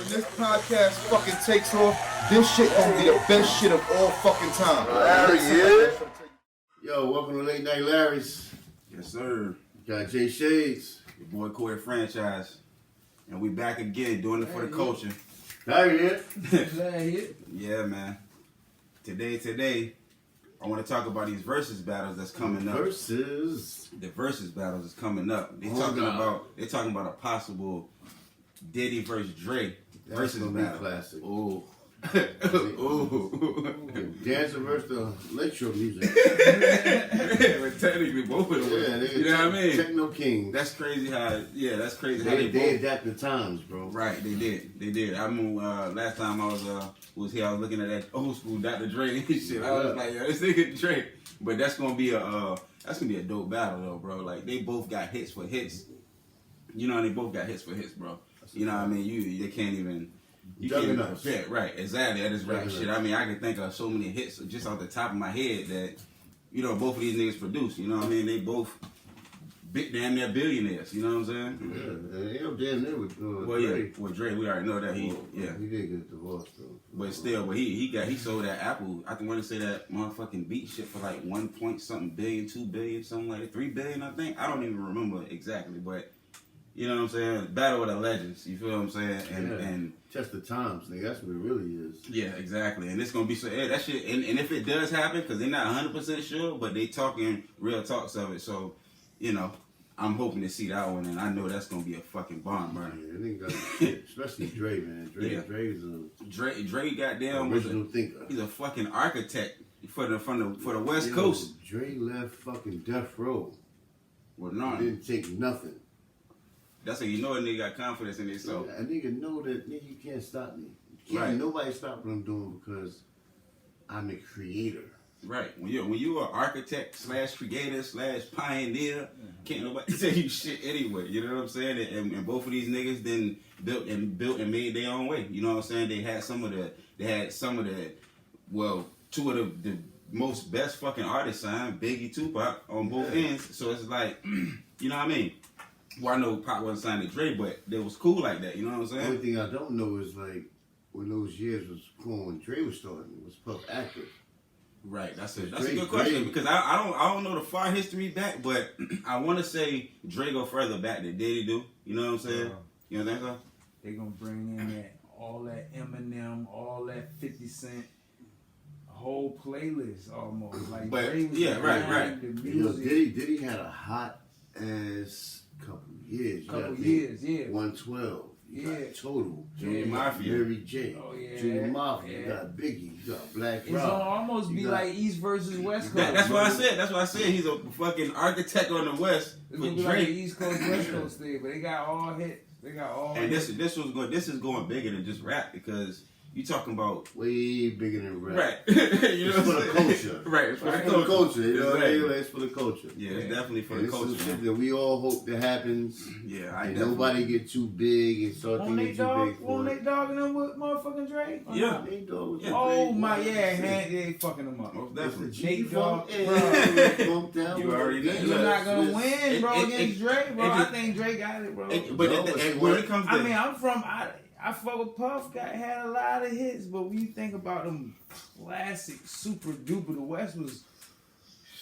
this podcast fucking takes off, this shit gonna be the best shit of all fucking time. Larry, yeah. Yo, welcome to Late Night Larry's. Yes, sir. Got Jay Shades. Your boy Corey Franchise. And we back again doing it for the culture. Larry, Yeah, man. Today, I want to talk about these versus battles that's coming up. The versus battles is coming up. They're talking about a possible Diddy versus Dre versus battle. Classic. Ooh. Dancer versus the electro music. But technically both of them. Yeah, you know what I mean? Techno King. That's crazy how. That's crazy how they adapt the times, bro. Right, they did. I remember last time I was here, I was looking at that old school Dr. Dre and shit. I was like, yo, this nigga Dre. But that's gonna be a dope battle though, bro. Like they both got hits for hits. You know, they both got hits for hits, bro. You know what I mean? They can't even. You can't even compare. Right, exactly. That is right shit. I mean, I can think of so many hits just off the top of my head that, you know, both of these niggas produce. You know what I mean? They both damn near billionaires. You know what I'm saying? Yeah, they up damn near with Dre. With Dre, we already know that he did get divorced though. But still, he sold that Apple. I can want to say that motherfucking beat shit for like 1 point something billion, 2 billion, something like that, 3 billion, I think. I don't even remember exactly, but. You know what I'm saying? Battle of the legends. You feel what I'm saying? And test the times, nigga. That's what it really is. Yeah, exactly. And it's gonna be so that shit. And if it does happen, because they're not 100% sure, but they talking real talks of it. So, you know, I'm hoping to see that one, and I know that's gonna be a fucking bomb burner. Yeah, especially Dre, man. Dre, goddamn, original thinker. He's a fucking architect for the West Coast. Dre left fucking Death Row. Well, no, he didn't take nothing. That's how you know a nigga got confidence in himself. Yeah, a nigga know that nigga, you can't stop me. Nobody stop what I'm doing because I'm a creator. Right. When you're an architect / creator / pioneer, can't nobody tell you shit anyway. You know what I'm saying? And both of these niggas then built and made their own way. You know what I'm saying? They had some of the two of the most best fucking artists signed, Biggie, Tupac, on both ends. So it's like, you know what I mean? Well, I know Pop wasn't signed to Dre, but it was cool like that. You know what I'm saying? The only thing I don't know is like when those years was cool when Dre was starting, was Puff active. Right. That's a good question because I don't know the far history back, but I want to say Dre go further back than Diddy do. You know what I'm saying? You know what I'm saying? They gonna bring in all that Eminem, all that 50 Cent. Whole playlist almost like. But Dre was right. The music. Diddy had a hot ass couple years. 112. You got Total. Junior Mafia. Mary J. Oh yeah. Junior Mafia. You got Biggie. You got Black Rock. It's gonna almost be like East versus West Coast. That's what I said. That's what I said. He's a fucking architect on the West. It's gonna be like the East Coast West Coast thing, but they got all hits. They got all. And this is going bigger than just rap because. You talking about way bigger than rap, right? You know, it's for the culture, right? It's for the culture. You know what I mean? It's for the culture. Yeah, it's definitely for the culture. It's shit that we all hope that happens. Yeah, and nobody get too big and start thinking too big. Won't Nate Dogg and them with motherfucking Dre? Yeah, Nate Dogg was oh my they fucking them up. Most definitely. Nate Dogg, bro. You already know. You're not gonna win, bro, against Dre, bro. I think Dre got it, bro. But when it comes to, I mean, I'm from. I fuck with Puff. Had a lot of hits, but when you think about them classic, super duper, the West was.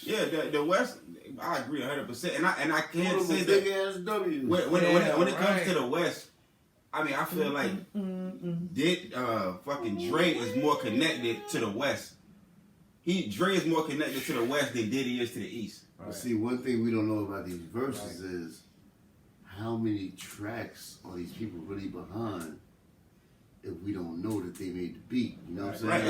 Yeah, the West. I agree 100%, and I can't say that. Big ass W. When it comes to the West, I mean, I feel like fucking Dre is more connected to the West. Dre is more connected to the West than Diddy is to the East. Right. See, one thing we don't know about these verses is how many tracks are these people really behind. If we don't know that they made the beat, you know what I'm saying? Right,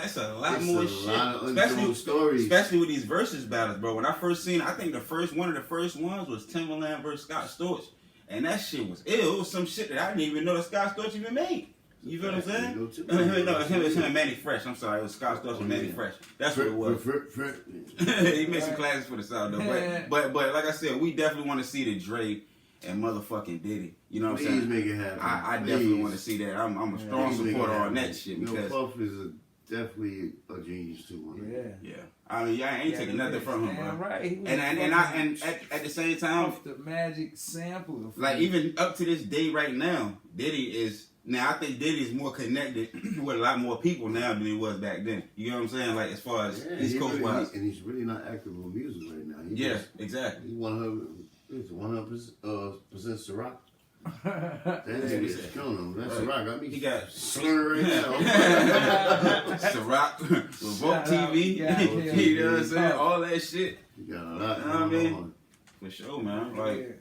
it's a lot more shit. Lot of untold stories. Especially with these versus battles, bro. When I first seen, I think one of the first ones was Timbaland versus Scott Storch, and that shit was ill. It was some shit that I didn't even know that Scott Storch even made. You feel what I'm saying? No, him and Manny Fresh. I'm sorry, it was Scott Storch and Manny Fresh. That's what it was. He made some classes for the South though, but like I said, we definitely want to see the Dre and motherfucking Diddy. You know what I'm saying? Please make it happen. I definitely want to see that. I'm a strong supporter on that shit. Because Puff is definitely a genius too. Yeah. I mean, I ain't taking nothing from him, bro. Right. And at the same time, the magic sample. Like even up to this day right now, Diddy is Now I think Diddy is more connected with a lot more people now than he was back then. You know what I'm saying? Like as far as East Coast wise. And he's really not active on music right now. Exactly. He 100% Ciroc. That nigga is killing him. That's Ciroc. I mean, he got slurring right now. Ciroc, Revolt TV. You know what I'm saying? All that shit. He got a lot You know what I mean? on. For sure, man. Like,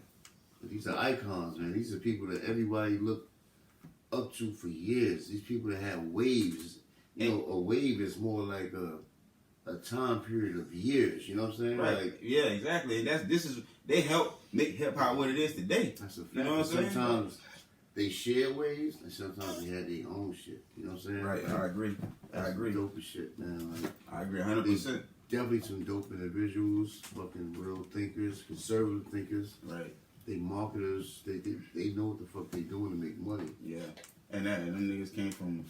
these are icons, man. These are people that everybody looked up to for years. These people that had waves. You know, a wave is more like a time period of years. You know what I'm saying? right. Like, Yeah, exactly. And they help make hip hop what it is today. that's a fact. You know what I'm saying? Sometimes they share waves, and sometimes they had their own shit. You know what I'm saying? Right. Like, I agree. that's I agree. Dope as shit, man. Like, I agree 100%. definitely some dope individuals, fucking real thinkers, conservative thinkers. Right. They marketers. They know what the fuck they doing to make money. Yeah. And them niggas came from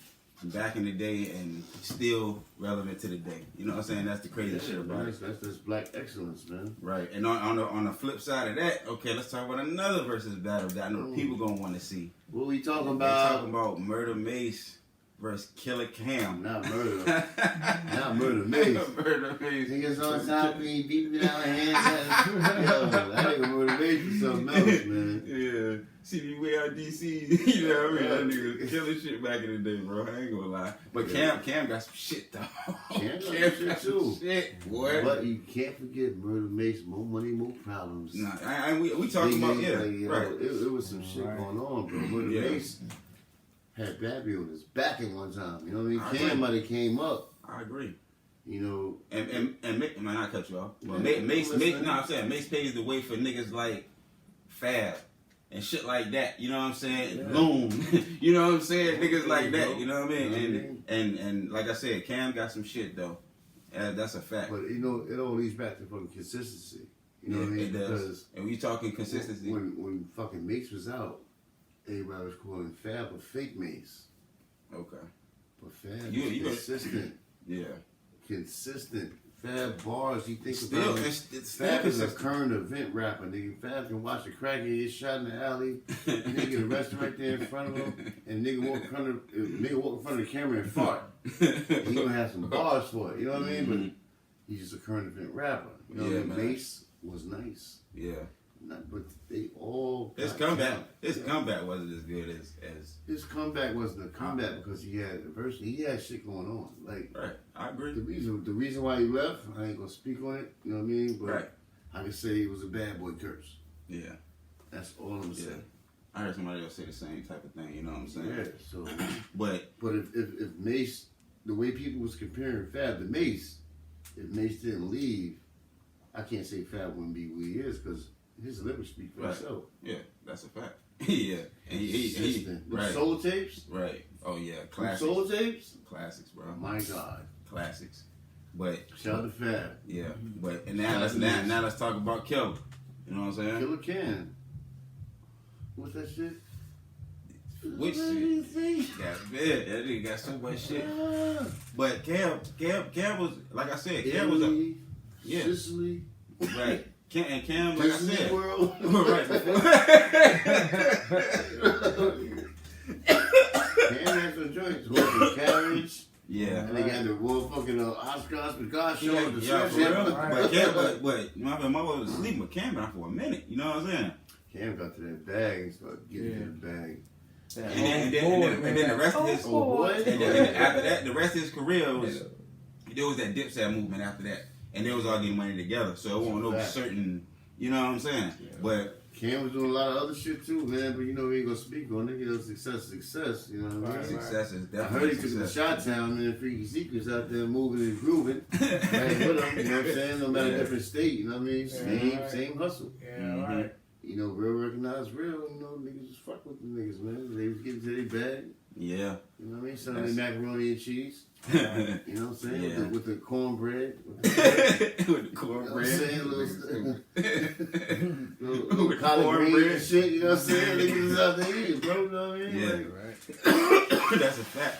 back in the day and still relevant to the day. You know what I'm saying? That's the crazy shit about it. That's black excellence, man. Right. And on the flip side of that, okay, let's talk about another versus battle that I know people gonna want to see. What we talking They about? talking about Murder Mace versus Killer Cam. Not murder. Not murder, Mace. Murder Mace. Niggas on top of me, beating down the hands. Yo, that nigga murder Mace is something else, man. Yeah. See me way out DC. You know what I mean? That nigga killing shit back in the day, bro. I ain't gonna lie. But Cam got some shit though. Cam got some shit too. Shit, boy. But you can't forget Murder Mace, more money, more problems. Nah, we talking about right. It was some shit going on, bro. Murder Mace had Babby on his back at one time. You know what I mean? Cam might have came up. I agree. You know, and man, I cut you off. But Yeah, Mace, I'm saying Mace paves the way for niggas like Fab and shit like that. You know what I'm saying? Yeah. Loon. You know what I'm saying? Niggas like that. Bro. You know what I mean? You know what I mean? And like I said, Cam got some shit though. That's a fact. but you know, it all leads back to fucking consistency. You know what I mean? It does. Because And we talking consistency. when fucking Mace was out, everybody was calling Fab a fake Mace. Okay. But Fab You- is you- consistent. Yeah. Consistent. Fab bars, you think Still, about it. it's still Fab is a consistent. current event rapper, nigga. Fab can watch a crackhead get shot in the alley, nigga get arrested right there in front of him, and nigga walk in front of the camera and fart. He gonna have some bars for it, you know what I mean? But he's just a current event rapper. You know what I mean? man. Mace was nice. Yeah. But they all His got comeback. talent. His comeback wasn't as good as. His comeback wasn't a comeback because he had adversity. He had shit going on. Like Right. I agree. the reason why he left, I ain't gonna speak on it. You know what I mean? But Right. I can say it was a bad boy curse. Yeah. That's all I'm Yeah. saying. I heard somebody else say the same type of thing. You know what I'm saying? Yeah. So, But but if Mace, the way people was comparing Fab to Mace, if Mace didn't leave, I can't say Fab wouldn't be who he is because his lyrics speak for Right. himself. yeah, that's a fact. Yeah. And he Consistent. Them right. soul tapes. Right. Oh yeah. Them Classics. soul tapes. Classics, bro. My God. Classics. But Shout out to Fab. yeah. But and now let's talk about Killer. You know what I'm saying? Killer Can. What's that shit? Which shit? That's bad. That nigga got so much shit. But Cam was like I said, Cam was a Italy, yeah. Sicily, right. Cam, like I Disney said, World. right. Cam had some joints. Horse carriage. Yeah. And they got the World fucking Oscar Picasso. Yeah, the yeah, for sledgehammer. real. But Cam, but my mother was asleep with Cam out for a minute. You know what I'm saying? Cam got to that bag and started getting to the bag. And then the rest of his and then after that, the rest of his career was there was that Dipset movement after that, and they was all getting money together. So it wasn't no certain, you know what I'm saying? But Cam was doing a lot of other shit too, man. But you know we ain't gonna speak on it. You know, success. You know what I mean? success is I heard definitely he took the success. Shot-Town, man. Freaky Secrets out there moving and grooving. Right with him, you know what I'm saying? No matter different state, you know what I mean? Same hustle. Yeah, right. You know, real recognize real. You know, niggas just fuck with the niggas, man. They was getting to their bag. Yeah. You know what I mean? Selling their macaroni and cheese. You You know what I'm saying? Yeah. With the cornbread. With with the you know what I'm cornbread. saying? Little With collard cornbread. greens and shit, you know what I'm saying? Niggas is out there eating, bro. You know what I mean? Yeah. Like, That's a fact.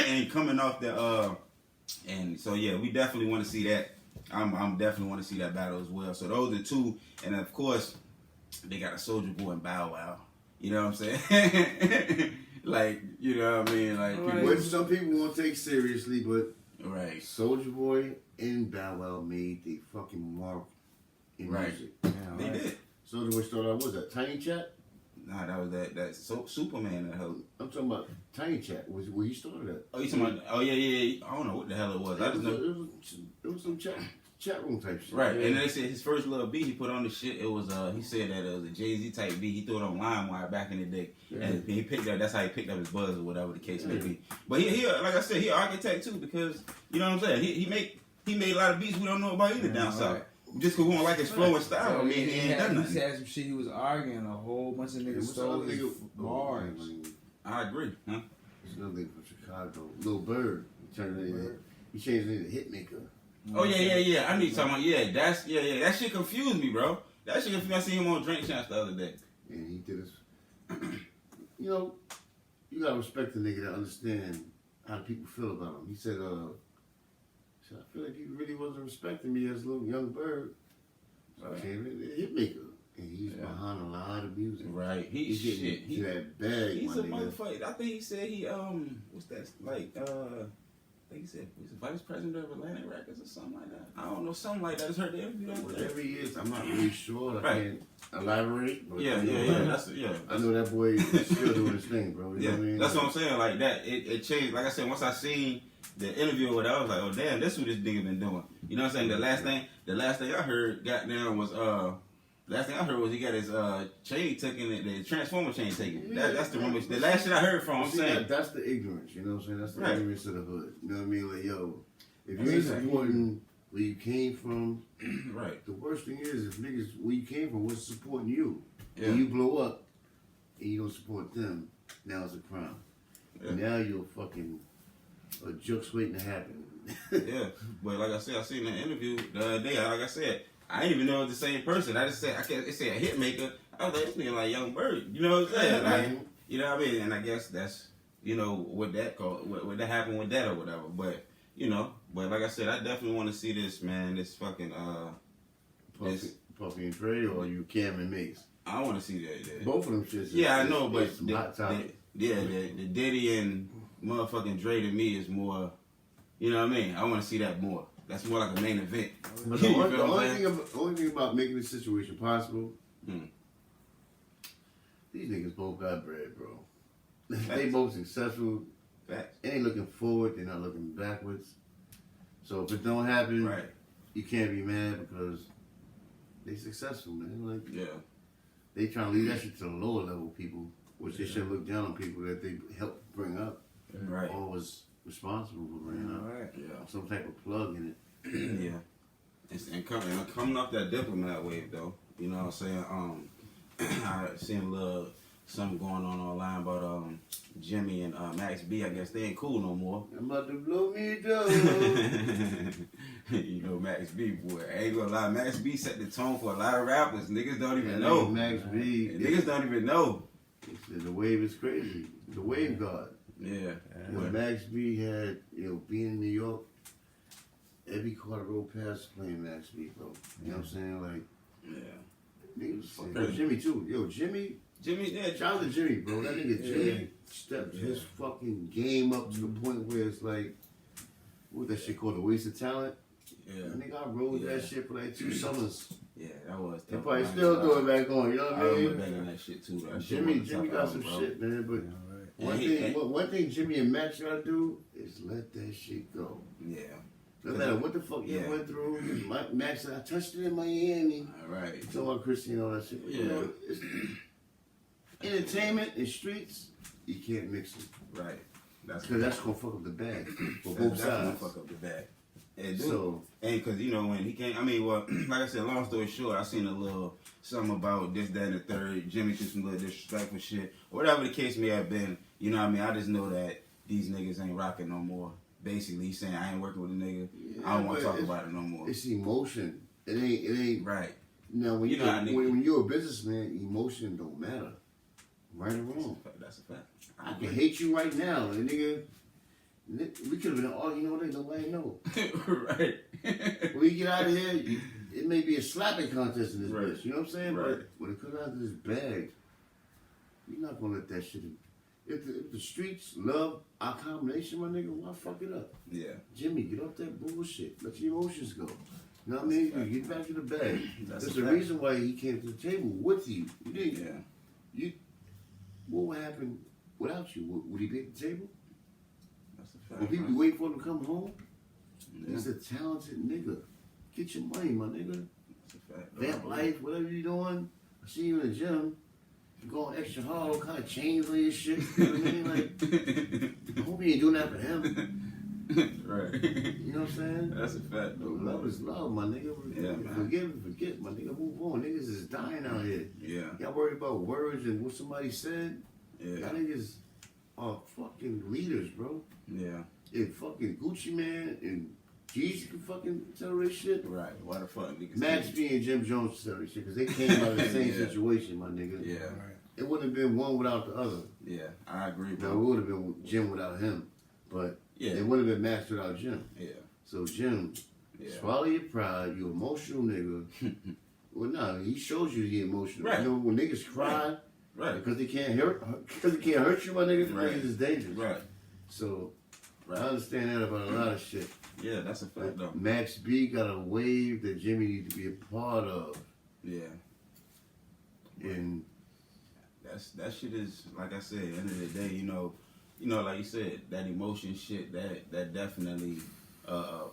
And coming off the and so yeah, we definitely want to see that. I'm definitely want to see that battle as well. So those are two, and of course they got a Soulja Boy and Bow Wow. You know what I'm saying? Like, you know what I mean? Like, Right. people, Which some people won't take seriously, but right. Soulja Boy and Bow Wow made the fucking mark in Right. music. Yeah, They right. did. Soulja Boy started out, what was that, Tiny Chat? Nah, that was that Superman that hell. I'm talking about Tiny Chat, was where he started at. Oh, you talking about? Oh yeah. I don't know what the hell it was. I just know. It was some chat room type shit. Right, and they said his first little beat he put on the shit. It was he said that it was a Jay-Z type beat. He threw it on LimeWire back in the day, and he picked up. That's how he picked up his buzz or whatever the case may be. But he like I said, he an architect too because you know what I'm saying. He made a lot of beats we don't know about either down south. Just because we don't like his flow and style, I mean, he ain't done He nothing. had some shit. He was arguing. A whole bunch of niggas What's stole another his nigga? bars. I agree, huh? There's another nigga from Chicago, Lil Bird. He changed it to Hitmaker. Oh yeah. I need to talk about That shit confused me, bro. That shit confused me. I seen him on Drink Champs the other day. And he did his. You know, you gotta respect the nigga to understand how people feel about him. He said, I feel like he really wasn't respecting me as a little young bird. So I came in a Hitmaker. And he's behind a lot of music. Right. He's getting to that bag, He's my a nigga. motherfucker. I think he said what's that like I think he said he's the vice president of Atlantic Records or something like that. I don't know, something like that. I just heard the interview. Whatever he is, I'm not really sure. I Right. can't elaborate. But Yeah. That's I know that boy is still doing his thing, bro. You know what I mean? That's what I'm saying. Like that, it changed. Like I said, once I seen the interview or whatever, I was like, oh damn, that's what this nigga been doing. You know what I'm saying? The last thing I heard, goddamn, was last thing I heard was he got his chain taken, the transformer chain taken. That's the rumor. The last shit I heard from him. I'm saying that's the ignorance. You know what I'm saying? That's the Right. ignorance of the hood. You know what I mean? Like, yo, if That's you ain't exactly. supporting where you came from, right. the worst thing is if niggas where you came from wasn't supporting you, Yeah. and you blow up and you don't support them, now it's a crime. Yeah. And now you're fucking a joke's waiting to happen. Yeah, but like I said, I seen that interview the other day. Like I said, I didn't even know it was the same person. I just said it said a Hitmaker. I was like, this nigga like Young Bird. You know what I'm saying? Like, you know what I mean? And I guess that's what that called, what that happened with that or whatever. But but like I said, I definitely want to see this, man. This fucking Puffy and Dre, or you Cam and Mace. I want to see that. Both of them shits. Yeah, I know, but some hot topic. the Diddy and motherfucking Dre to me is more. You know what I mean? I want to see that more. That's more like a main event. But You the feel what I'm only saying? thing about making this situation possible, Hmm. these niggas both got bread, bro. They both successful. Facts. They ain't looking forward. They're not looking backwards. So if it don't happen, Right. you can't be mad because they successful, man. Like Yeah. they trying to leave that shit to the lower level people, which they should look down on people that they helped bring up Right. or was responsible for bringing up. Right. Yeah. Some type of plug in it. Yeah. And coming off that diplomat wave though, you know what I'm saying? I seen a little something going on online about Jimmy and Max B. I guess they ain't cool no more. I'm about to blow me down. You know Max B, boy. I ain't gonna lie, Max B set the tone for a lot of rappers. Niggas don't even know. Max B. Niggas don't even know. The wave is crazy. The wave god. Yeah. When Max B had, being in New York, every car that rolled past playing Max B, bro. You know what I'm saying? Like, Yeah. niggas, Okay. Jimmy too. Yo, Jimmy, Jimmy, yeah. shout out to Jimmy, bro. That nigga Jimmy stepped his fucking game up to the point where it's like, what that shit called, a waste of talent? Yeah. I think I rolled that shit for like 2 summers. Yeah, that was They tough. probably still do it back on, you know what I I remember mean? back on that shit too. That shit Jimmy was a tough got some album, bro. shit, man, but one thing Jimmy and Max gotta do is let that shit go. Yeah. No matter what the fuck you went through, Max said, I touched it in Miami. All right. Talking about Chrissy and all that shit. But, it's entertainment and streets, you can't mix them. Right. Because that's going to fuck up the bag for That's both definitely gonna sides. fuck up the bag. And So, and because when he came, like I said, long story short, I seen a little something about this, that, and the third. Jimmy did some little disrespectful shit, or whatever the case may have been. You know what I mean? I just know that these niggas ain't rocking no more. Basically, he's saying I ain't working with a nigga. I don't want to talk about it no more. it's emotion. It ain't. Right. Now, when You know how niggas- when you're a businessman, emotion don't matter. Right or wrong. That's a fact. I can hate you right now, and nigga. We could have been all, nobody know. Right. When we get out of here, it may be a slapping contest in this Right. bitch. You know what I'm saying? Right. But when it comes out to this bag, you're not gonna let that shit If the streets love our combination, my nigga, why fuck it up? Yeah. Jimmy, get off that bullshit. Let your emotions go. You know what I mean? You get back to the bag. That's There's a a fact. reason why he came to the table with you. You didn't. Yeah. What would happen without you? Would he be at the table? That's a fact. Would people bro. wait for him to come home? Yeah. He's a talented nigga. Get your money, my nigga. That's a fact. Vamp life, whatever you doing. I see you in the gym. You going extra hard, all kind of chains on your shit. You know what I mean? Like, I hope you ain't doing that for him. Right. You know what I'm saying? That's a fact, though. Love is love, my nigga. Yeah, man. Forgive and forget, my nigga. Move on. Niggas is dying out here. Yeah. Y'all worried about words and what somebody said? Yeah. Y'all niggas are fucking leaders, bro. Yeah. If fucking Gucci Man and Jeezy can fucking tell this shit, Right. Why the fuck niggas? Max B and Jim Jones tell this shit because they came out of the same Yeah. situation, my nigga. Yeah. It wouldn't have been one without the other. Yeah. I agree, Now, it bro. would have been Jim without him, but Yeah. it wouldn't have been Max without Jim. Yeah. So, Jim, Yeah. swallow your pride, you emotional nigga. Well, no, he shows you he emotional. Right. You know, when niggas cry Right. because they can't hurt you, my nigga, Right. niggas is dangerous. Right. So, Right. I understand that about a lot of shit. Yeah. That's a fact, though. Max B got a wave that Jimmy needs to be a part of. Yeah. And That shit is, like I said, at the end of the day, you know, like you said, that emotion shit, that definitely,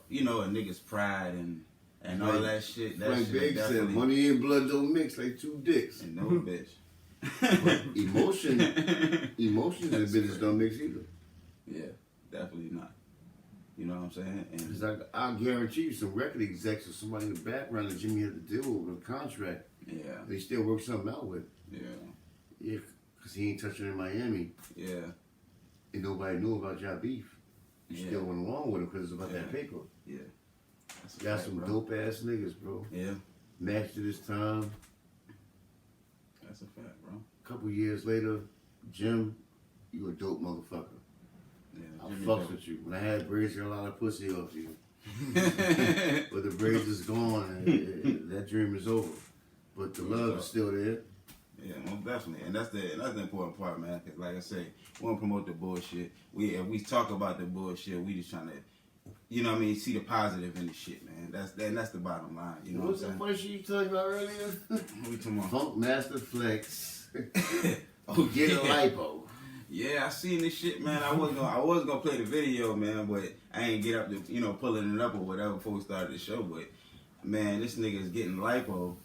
you know, a nigga's pride and all that shit. That Frank shit Biggs said, definitely. money and blood don't mix like two dicks. And no bitch. Emotions in That's business crazy. don't mix either. Yeah, definitely not. You know what I'm saying? And Because I guarantee you some record execs or somebody in the background that Jimmy had to deal with a contract, yeah, they still work something out with. yeah, Yeah, because he ain't touching in Miami yeah, and nobody knew about y'all beef. You Yeah. still went along with him because it's about that Yeah. paper. yeah. That's a Got fact, some bro. dope ass niggas, bro. Yeah, Matched it this time. that's a fact, bro. Couple years later, Jim, you a dope motherfucker. Yeah, I Jimmy fucks dope. with you. When I had braids, got a lot of pussy off you. But the braids is gone, and that dream is over. But the love is still there. Yeah, most definitely, and that's the important part, man. Cause like I say, we don't promote the bullshit. If we talk about the bullshit, we just trying to, you know what I mean, see the positive in the shit, man. That's the bottom line. You know What's what that I'm funny shit you talking about earlier? saying? What we talking about? Funk Master Flex. Oh, Get a yeah. lipo. Yeah, I seen this shit, man. I was gonna play the video, man, but I ain't get up to, you know, pulling it up or whatever before we started the show. But man, this nigga is getting lipo.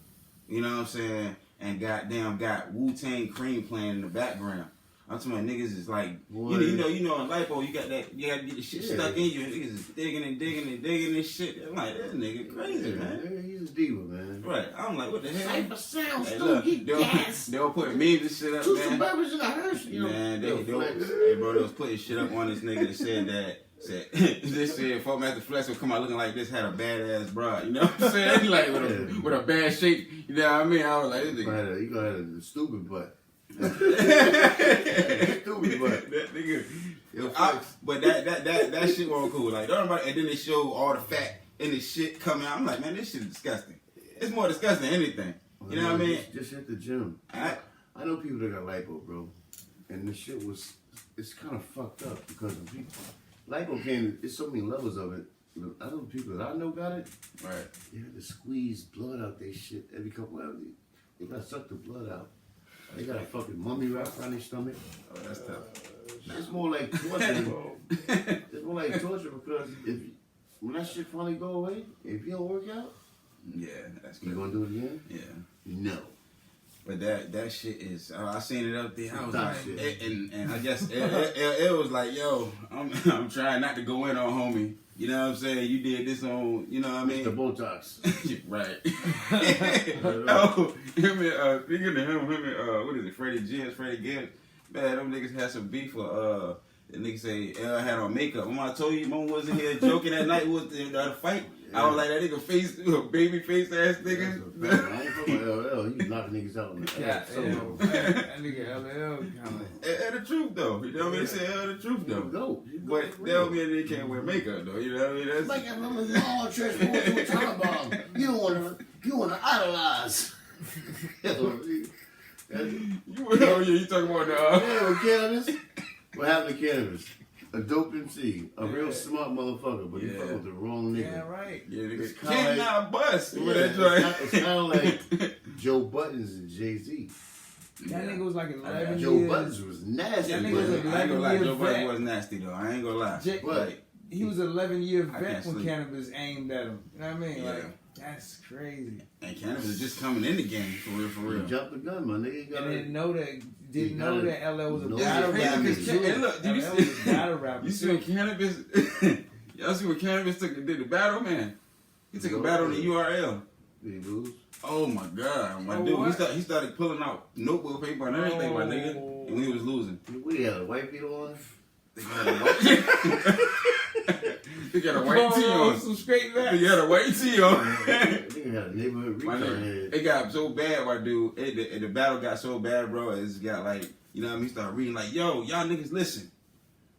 You know what I'm saying? And goddamn got Wu-Tang Cream playing in the background. I'm talking about niggas is like, Boy. you know, in lipo, you got that, you gotta get the shit Yeah. stuck in you. And niggas is digging this shit. I'm like, this nigga crazy, man. Yeah, he's a diva, man. Right. I'm like, what the hell? Cypher sounds, Hey, don't look, get gas. they'll put memes and shit up, Two man. Suburbans in the hearse. You know, Man, yo, they Flex. hey bro, they was putting shit up on this nigga that said this said Funk Master Flex would come out looking like this, had a badass broad, you know what I'm saying? Like with a bad shape, you know what I mean? I was like, this nigga. You gonna have a stupid butt. That Stupid butt. nigga. Yo, Flex. But that shit wasn't cool. Like don't nobody, and then they show all the fat and the shit coming out. I'm like, man, this shit is disgusting. It's more disgusting than anything. You know what I mean? Just hit the gym. I know people that got lipo, bro, and the shit it's kind of fucked up because of people. Lipo came. There's so many levels of it. I know the people that I know got it. Right. They had to squeeze blood out their shit every couple hours. They gotta suck the blood out. They got a fucking mummy wrap around their stomach. Oh, that's tough. It's more like torture. It's more like torture because when that shit finally go away, if you don't work out, Yeah, that's you good. gonna do it again? Yeah. No. But that shit is, I seen it up there. I was That like, shit. and I guess it was like, yo, I'm trying not to go in on homie. You know what I'm saying? You did this on, you know what I mean? Mr. Botox. Right. Oh, him and, speaking to him and, what is it, Freddie Gibbs. Man, them niggas had some beef for, the nigga say L had on makeup. Remember I told you, Mom wasn't here joking that night with the fight? I was like, that nigga face, baby face ass nigga. I ain't talking about LL. He was knocking niggas out on the Yeah, ass. that nigga LL kind of. And the truth though, you know what I mean? Say the truth though. Go. But that don't mean they can't wear makeup though, you know what I mean? That's Like I remember the all church boys who were talking about him. You want to idolize. you talking about the Yeah, with cannabis. What happened to cannabis? A dope MC, a real smart motherfucker, but he Yeah. fuck with the wrong nigga. Yeah, right. Yeah, It's nigga. kinda Can't like- not bust. Yeah, with that joint. it's kind of like Joe Buttons and Jay-Z. That nigga was like 11 Joe years. Buttons was nasty. That nigga but- was I ain't gonna lie, 11 Joe Budden vet. was nasty though. I ain't gonna lie. Jay- Like, He was an 11-year I vet can't when sleep. cannabis aimed at him. You know what I mean? Yeah. Like, that's crazy. and cannabis is just coming in the game for real, for He real. jumped the gun, my nigga. He got And didn't know that LL was a No, battle it's rapper. crazy, too. and look, did you LL see- was a battle rapper. You see too. when cannabis? Y'all see when cannabis did the battle, man? He took a battle on the URL. Did he lose? Oh my god, my Oh, dude! what? He started pulling out notebook paper and everything, my nigga. Oh. And we was losing. What he had, a white beat on? They got a white. They got a white tee on. Some straight They vets. got a white tee on. Nigga had a neighborhood My retard nigga, head. it got so bad, my dude. The battle got so bad, bro. It's got like, you know what I mean? He started reading like, yo, y'all niggas listen.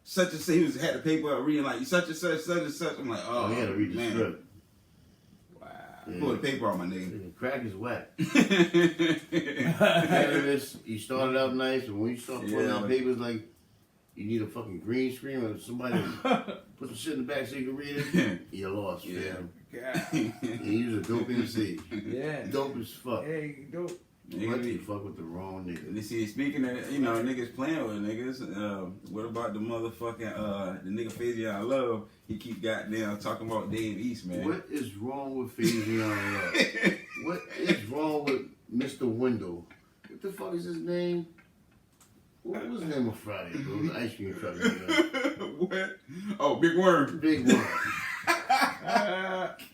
Such and such. He had the paper up reading like such and such, such and such. I'm like, oh, He had to read the man. script. Wow. Yeah. Pull the paper on my nigga. Nigga, crack is whack. Yeah, Cannabis, you started out nice, but when you start putting Yeah. out papers like you need a fucking green screen or somebody to put some shit in the back so you can read it, you're lost, Yeah. fam. God. And you was a dope MC. Yeah. Dope as fuck. Hey, dope. But you fuck with the wrong nigga. You see, speaking of, you know, niggas playing with niggas, what about the motherfucking, the nigga Fazion I love? He keep goddamn talking about Dave East, man. What is wrong with Fazion Love? What is wrong with Mr. Wendell? What the fuck is his name? What was his name on Friday, bro? The ice cream truck. Nigga. What? Oh, Big Worm. Big one.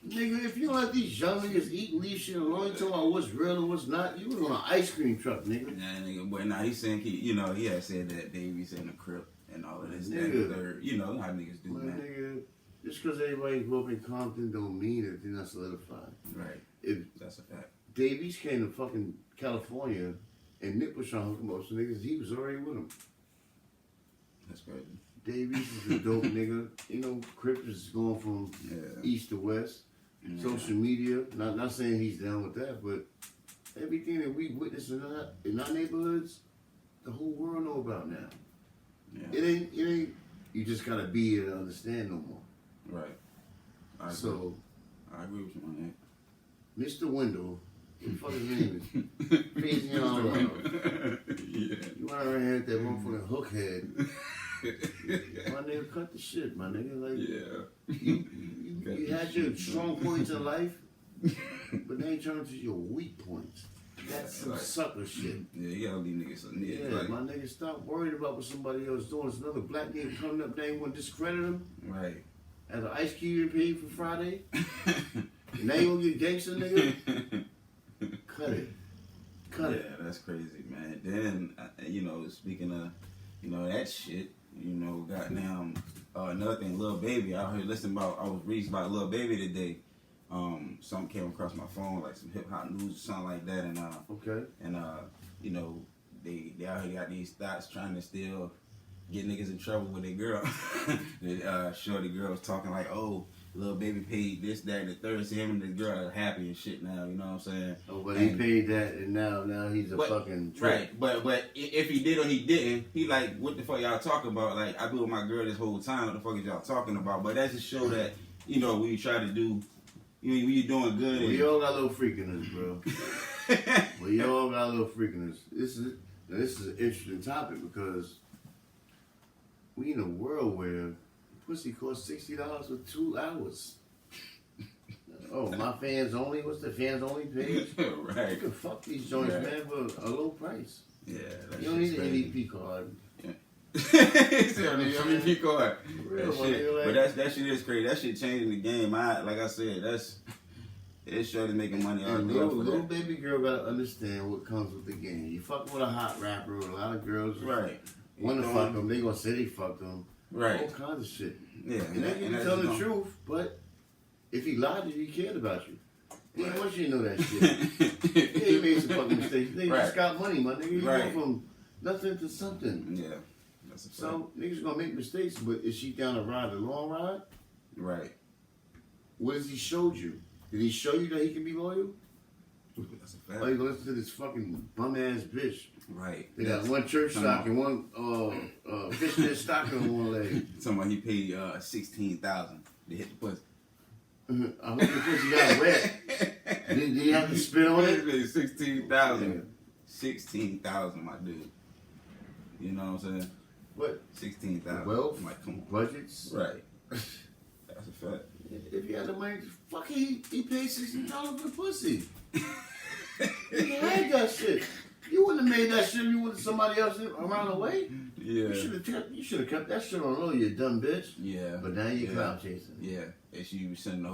Nigga, if you don't let these young niggas eat and leave shit alone, you talking about what's real and what's not, you was on an ice cream truck, nigga. Nah, nigga, but nah, he's saying he had said that Dave East in the crib and all of this, that, and Nigga. the third. You know how niggas do, My man. nigga, just because everybody grew up in Compton don't mean that they're not solidified. Right. If That's a fact. Davies came to fucking California and Nick was trying to hook him up, so niggas, he was already with him. That's crazy. Davies is a dope nigga. You know, Crips is going from Yeah. east to west. Yeah. Social media, not saying he's down with that, but everything that we witness in our neighborhoods, the whole world know about now. Yeah. It ain't, you just gotta be here to understand no more. Right. I agree. So, I agree with you on that. Mr. Wendell, what the fuck his name is? Crazy on Yeah. You went around here with that motherfucking hook head. My nigga, cut the shit, my nigga. Like, Yeah. you had your strong points in life, but they ain't turned into your weak points. That's some Right. sucker shit. Yeah, you gotta leave niggas some Yeah, like, my nigga, stop worried about what somebody else doing. There's another black nigga coming up there, you want to discredit him right. as an ice cube you paid for Friday. Now you gonna get gangster, nigga? Cut it. Cut it. Yeah, that's crazy, man. Then, you know, speaking of, you know, that shit, you know, goddamn, another thing, Lil Baby. I was reading about Lil Baby today. Something came across my phone, like some hip hop news or something like that, and Okay. you know, they out here got these thoughts trying to still get niggas in trouble with their girl. The shorty girl was talking like, oh, Lil Baby paid this, that, and the third. See him and the girl are happy and shit now. You know what I'm saying? Oh, but he paid that, and now he's a fucking trick. Right, but if he did or he didn't, he like, what the fuck y'all talking about? Like, I've been with my girl this whole time. What the fuck is y'all talking about? But that's to show that, you know, when you try to do, when you doing good. We all got a little freak in us, bro. We all got a little freak in us. This is an interesting topic because we in a world where pussy costs $60 for 2 hours. Oh, my fans only? What's the fans only page? You Right. can fuck these joints, Right. man, for a low price. Yeah. That You don't need shit's an crazy. MVP card. He said on the MVP card. Real, That my shit, nigga, like- but that shit is crazy. That shit changing the game. Like I said, it's surely making money out And of little that. baby girl gotta understand what comes with the game. You fuck with a hot rapper, a lot of girls Right. want to You fuck know? them. They gonna say they fucked them. All Right. kinds of shit. Yeah. And they can that's tell the gonna- truth, but if he lied to you, he cared about you. He didn't Right. want you to know that shit. Yeah, he made some fucking mistakes. They Right. just got money, my nigga. You Right. go from nothing to something. Yeah. That's a fact. So niggas gonna make mistakes, but is she down to ride the long ride? Right. What has he showed you? Did he show you that he can be loyal? That's a fact. Oh, you gonna listen to this fucking bum ass bitch? Right. They got one church sock and one fishnet stocking on one leg. Somebody he paid $16,000 to hit the pussy. I hope the pussy got wet. Did he have to spit on it? $16,000. $16,000, my dude. You know what I'm saying? What? $16,000. Wealth, like, come on. budgets. Right. That's a fact. If you had the money, fuck it, he paid $16 for the pussy. He had that shit. You wouldn't have made that shit if you wanted somebody else around the way. Yeah. You should have kept that shit on low, you dumb bitch. Yeah. But now you clout chasing. Yeah. And she was sending a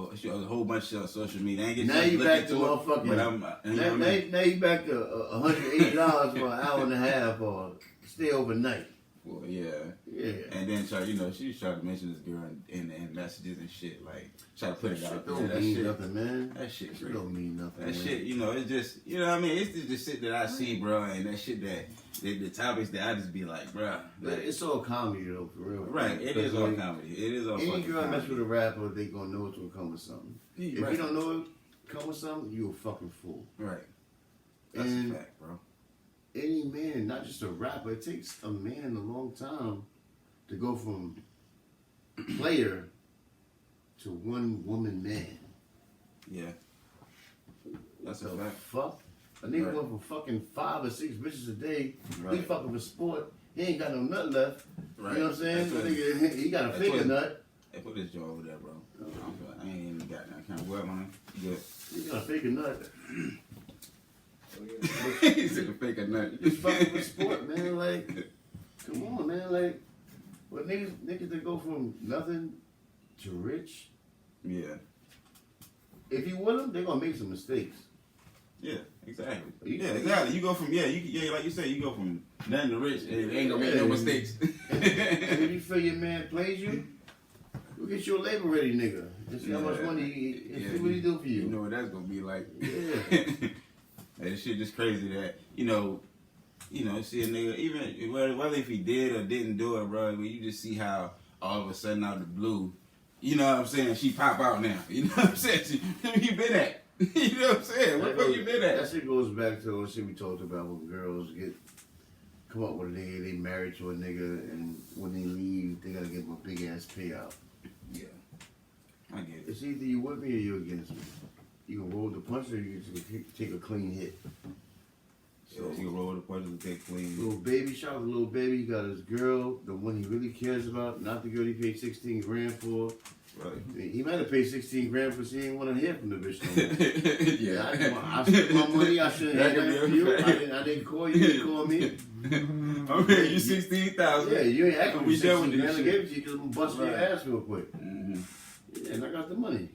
whole bunch of shit on social media. I ain't get Now you back to motherfucking. But now you back to $180 for an hour and a half or stay overnight. Well, yeah. Yeah. And then she was trying to mention this girl in messages and shit, like try to put it out there. Don't That mean shit, nothing, man. that shit, It don't mean nothing. that man. shit, it's just, what I mean? It's just shit that I see, bro, and that shit that the topics that I just be like, bro, like, It's all comedy though, for real. right? It is all comedy. It is all Any fucking girl mess comedy. with a rapper, they gonna know it's gonna come with something. If Right. you don't know it come with something, you a fucking fool. Right. That's And a fact, bro. any man, not just a rapper, it takes a man a long time to go from player to one woman man. Yeah. That's a So fact. fuck. A nigga Right. go from fucking 5 or 6 bitches a day. He Right. fucking for sport. He ain't got no nut left. Right. You know what I'm saying? That's what- Nigga, he got a that's finger what- nut. Hey, put this jaw over there, bro. I ain't even got that kind of word on it. Good. He got a finger nut. He said a fake or nothing. It's fucking for sport, man. Like, come on, man. Like, well, niggas that go from nothing to rich. Yeah. If you with them, they're gonna make some mistakes. Yeah, exactly. You- Yeah, exactly. You go from like you said, you go from nothing to rich, and it ain't gonna make no mistakes. And if you feel your man plays you, go get your labor ready, nigga. And see how much money see what he do for you. You know what that's gonna be like. Yeah. That shit just crazy that see a nigga even whether if he did or didn't do it, bro. When you just see how all of a sudden out of the blue, you know what I'm saying? She pop out now. You know what I'm saying? Where you been at? You know what I'm saying? Where the fuck you been That at? shit goes back to what shit we talked about when girls come up with a nigga, they married to a nigga, and when they leave, they gotta give them a big ass payout. Yeah, I get it. It's either you with me or you against me. You can roll the punch or you can take a clean hit. So you can roll the punches and take clean. Little baby, shout out to little baby. He got his girl, the one he really cares about, not the girl he paid 16 grand for. Right. He might have paid 16 grand for she ain't want to hear from the bitch no more. Yeah. I spent my money. I shouldn't have That could that be for a you. fact. I didn't call you. You didn't call me. Okay, you 16,000. Yeah, you ain't acting We with done 16 with grand. I this gave it to you because I'm busting your Right. ass real quick. Mm-hmm. Yeah, and I got the money.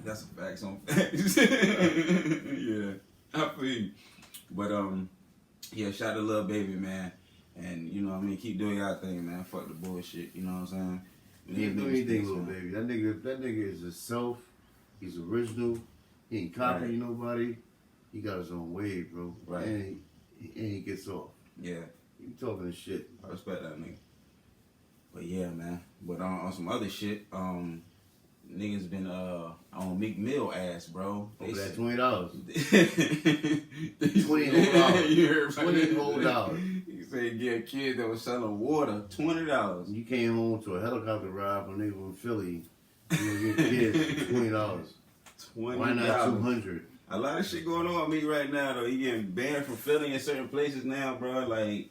That's a fact on facts. Yeah, I feel you. But yeah, shout out to Lil Baby, man. And you know what I mean, keep doing y'all thing, man. Fuck the bullshit, you know what I'm saying? He ain't do anything, little man. baby. That nigga is himself. He's original. He ain't copying nobody. He got his own wave, bro. Right. And he gets off. Yeah, He talking this shit. I respect that nigga. But yeah, man. But on some other shit, niggas been on Meek Mill ass, bro. Over that said- $20. $20 $20 You heard about $20. He said get kids that was selling water $20. You came home to a helicopter ride from a nigga from Philly. You get kids $20. Why not 200? A lot of shit going on with me right now though. He getting banned from Philly in certain places now, bro. Like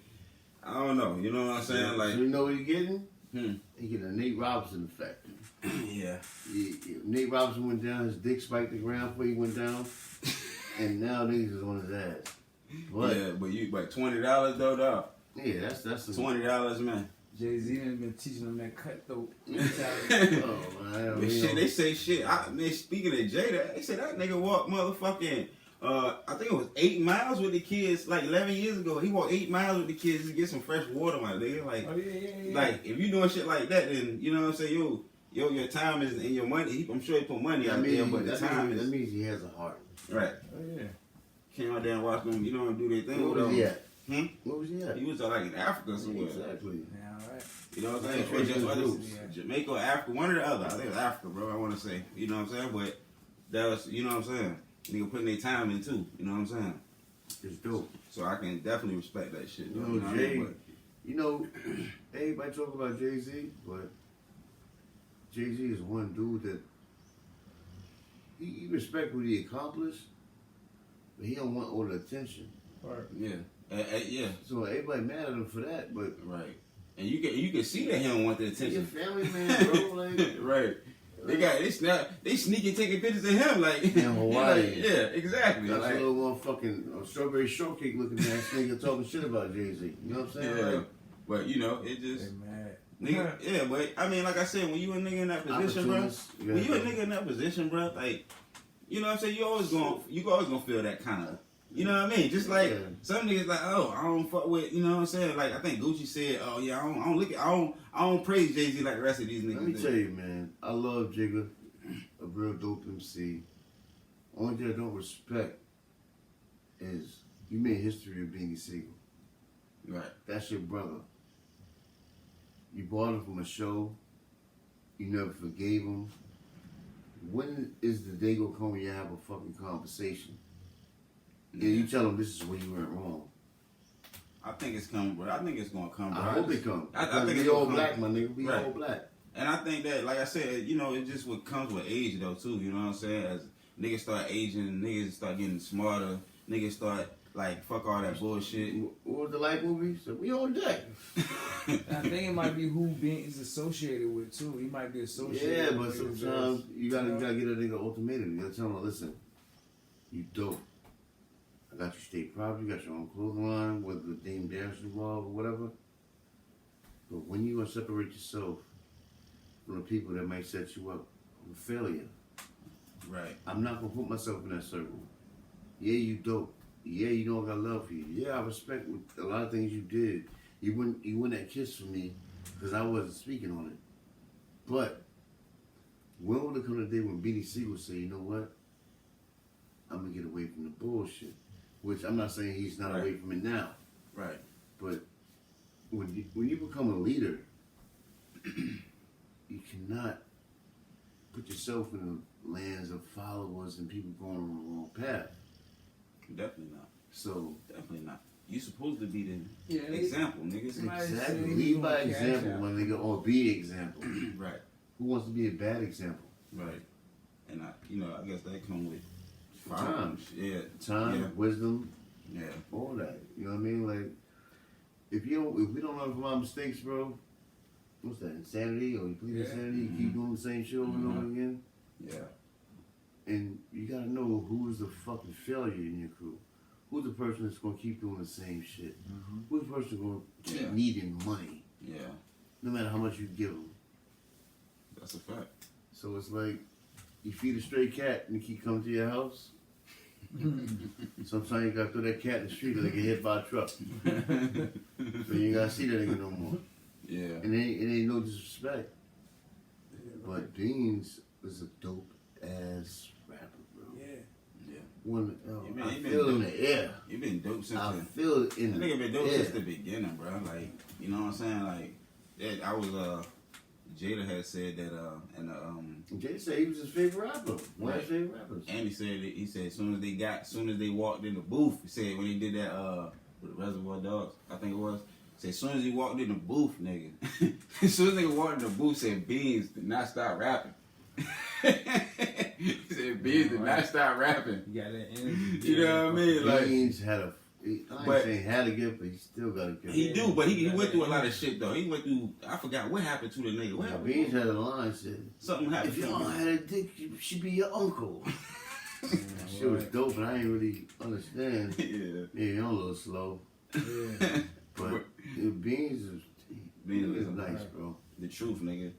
I don't know. You know what I'm saying? Like So you know what he getting? Hmm. He getting a Nate Robinson effect. yeah. Nate Robinson went down, his dick spiked the ground before he went down, and now niggas is on his ass. But Yeah, but you like $20 though, dog. yeah, that's $20, man. Jay-Z has been teaching them that cutthroat. Oh man, But shit, they say shit. Man, speaking of Jada, they say that nigga walked motherfucking, I think it was 8 miles with the kids, like 11 years ago. He walked 8 miles with the kids to get some fresh water, my nigga. Like, Oh, yeah. like if you doing shit like that, then you know what I'm saying, your time is and your money. I'm sure he put money out there, but the time that is means he has a heart. right. Oh, yeah. Came out there and watched them, you know, do their thing. Where was he at? Hmm? Where was he at? He was like in Africa somewhere. Exactly. Yeah, all right. You know what I'm saying? That's Or just his other, roots. Jamaica or Africa, one or the other. I think it was Africa, bro. I want to say, you know what I'm saying? But that was, you know what I'm saying? nigga putting their time in too. You know what I'm saying? It's dope. So I can definitely respect that shit. You Though, know, what I Jay. mean? You know, everybody talk about Jay-Z, but Jay-Z is one dude that he respect what he accomplished, but he don't want all the attention. Right. Yeah, So everybody mad at him for that, but right. And you can see that he don't want the he's a attention. family man, bro. Like, Right. They sneaking taking pictures of him like in Hawaii. Like, yeah, exactly. That's Like, a little motherfucking strawberry shortcake looking ass nigga talking shit about Jay-Z. You know what I'm saying? yeah. Like, But you know, it just They mad. nigga, yeah, but I mean, like I said, when you a nigga in that position, bro, opportunist. when you a nigga in that position, bro, like, you know what I'm saying, you always gonna feel that kind of, you know what I mean? Just like Yeah. some niggas like, oh, I don't fuck with, you know what I'm saying? Like I think Gucci said, oh yeah, I don't praise Jay-Z like the rest of these niggas. let me do. tell you, man, I love Jigga, a real dope MC. Only thing I don't respect is you made history of being a Siegel. Right. That's your brother. You bought him from a show. You never forgave him. When is the day gonna come when you have a fucking conversation? Yeah, you tell him this is where you went wrong. I think it's coming, bro. I think it's gonna come, bro. I hope it comes. I think we it's all gonna black, come. my nigga. We Right. all black. And I think that, like I said, you know, it just what comes with age though too. You know what I'm saying? As niggas start aging, niggas start getting smarter, niggas start like fuck all that bullshit. What was the light movie? So we on deck. I think it might be who Beans is associated with too. He might be associated. Yeah, but with niggas sometimes that's, you gotta get a nigga ultimatum. You gotta tell him, listen, you dope. I got your state property, you got your own clothing line, whether the Dame Dash involved or whatever. But when you gonna separate yourself from the people that might set you up for failure, Right. I'm not gonna put myself in that circle. Yeah, you dope. Yeah, you know I got love for you. Yeah, I respect a lot of things you did. You wouldn't that kiss for me because I wasn't speaking on it. But when will it come the day when Beanie Siegel say, you know what? I'm gonna get away from the bullshit. Which I'm not saying he's not Right. away from it now. Right. But when you become a leader, you cannot put yourself in the lands of followers and people going on the wrong path. Definitely not. So Definitely not. You supposed to be the Yeah, example, niggas. Somebody exactly, said he lead was by gonna cash example, out. my nigga, or be example. Right. Who wants to be a bad example? Right. And I guess that come with Time. Yeah. Time, Yeah. wisdom, Yeah. all that. You know what I mean? Like, if we don't learn from our mistakes, bro, what's that? Insanity, or you plead Yeah. insanity? You keep doing the same shit over and over again. Yeah. And you gotta know who's the fucking failure in your crew. Who's the person that's gonna keep doing the same shit? Who's the person gonna keep Yeah. needing money, Yeah. no matter how much you give them? That's a fact. So it's like you feed a stray cat and it keep coming to your house. Sometimes you gotta throw that cat in the street or they get hit by a truck. So you ain't gotta see that nigga no more. Yeah. And it ain't no disrespect. But Beans is a dope ass rapper, bro. Yeah. Yeah. One, You been- I you been feel it in dope. the air. You been dope since I then. feel it in That the nigga been dope air. since the beginning, bro. Like, you know what I'm saying? Like, yeah, I was Jada had said that Jay said he was his favorite rapper. One of his Right. favorite rappers. and he said as soon as they walked in the booth, he said when he did that with the Reservoir Dogs, I think it was. Said as soon as he walked in the booth, nigga. As soon as nigga walked in the booth, said Beans did not stop rapping. He said Beans did not stop rapping. You got that energy. You know what I mean? Like, Beans had a, I ain't But- saying had a gift, but he still got a gift. he do, but he went through a lot of shit though. He went through. I forgot what happened to the nigga. What Yeah, happened? Beans had a line said, Something happened. if to y'all him. had a dick, you should be your uncle. Shit was dope, but I ain't really understand. Yeah. Yeah, you're a little slow. Yeah. But Beans is, Beans is is nice, nice. bro. The truth, nigga.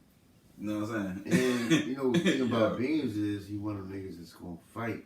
You know what I'm saying? And you know, the thing about Yeah. Beans is he one of them niggas that's gonna fight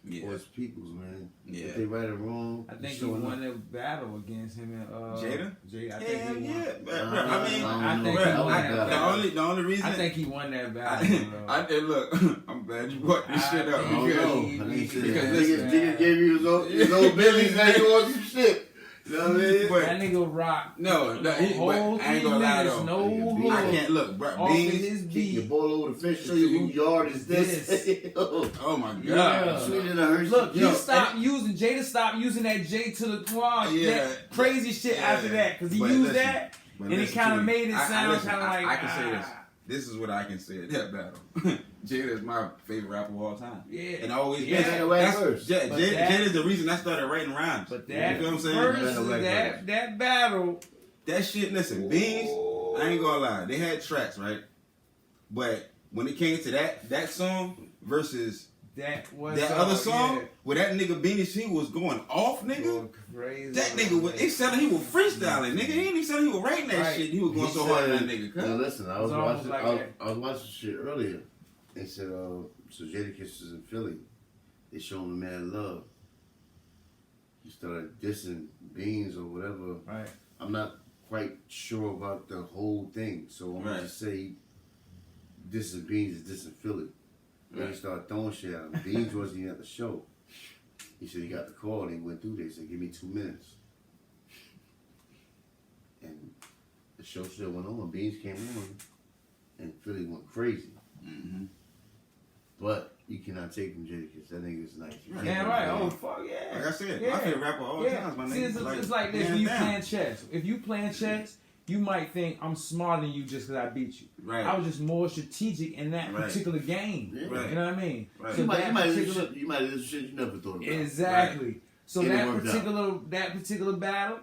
for Yeah. his peoples, man. Yeah. If they right or wrong, I think he showing won up. the battle against him and Jada? Jada. I Hell think he won. yeah. Bro, I mean, I think bro, he won that the battle. only reason. I think he won that battle. bro. I look. I'm glad you brought this shit up. I don't know. Because I mean, because niggas listen, gave you his old Billy's, now you want some shit. You know what I mean? But- that nigga rock. No, the whole I ain't gonna lie though. no I I hood can't look, bro. off of Beans. his Keep your beat. ball over the fence, show you who yard is this. Oh my god. Yeah. Sweeter than a Hershey. Look, Yo, he stopped using Jada stopped using that J to the quad, Yeah. that crazy shit Yeah. after that, because he But used listen, that, but and it listen kind to of me. made it sound listen, kind of like. I can say this. This is what I can say at that battle. Jada is my favorite rapper of all time. Yeah. And always Yeah. been. Ain't no That's- verse. Ja- But Jada, that- Jada's the reason I started writing rhymes. But you that know what I'm saying? versus Right. that battle, That shit, listen, Beans, I ain't gonna lie, they had tracks, right? But when it came to that song versus that was that other song, where that nigga Beanie C was going off, nigga, going crazy. that nigga was, it sounded he was freestyling, nigga. He ain't even sound he was writing that Right. shit. He was going He so hard said- on that nigga. Now listen, I was It's almost watching. like that. I was watching shit earlier. They said, so Jadakiss is in Philly. They showing the man love. He started dissing Beans or whatever. Right. I'm not quite sure about the whole thing, so I'm Right. gonna just say dissing Beans is dissing Philly. Then he Right. started throwing shit at him. Beans wasn't even at the show. He said he got the call and he went through there. He said, give me 2 minutes. And the show still went on. Beans came on and Philly went crazy. Mm-hmm. But you cannot take from Jadakiss. That nigga's nice. You can't Yeah, take right. him Oh from fuck yeah. Like I said, Yeah. my favorite rapper of all times, my See, nigga. it's like this hands when you down. playing chess. If you playing chess, you might think I'm smarter than you just because I beat you. Right. I was just more strategic in that Right. particular game. Yeah. Right. You know what I mean? Right. So You might that do particular, shit you never thought about. exactly. So And it that worked out. particular battle,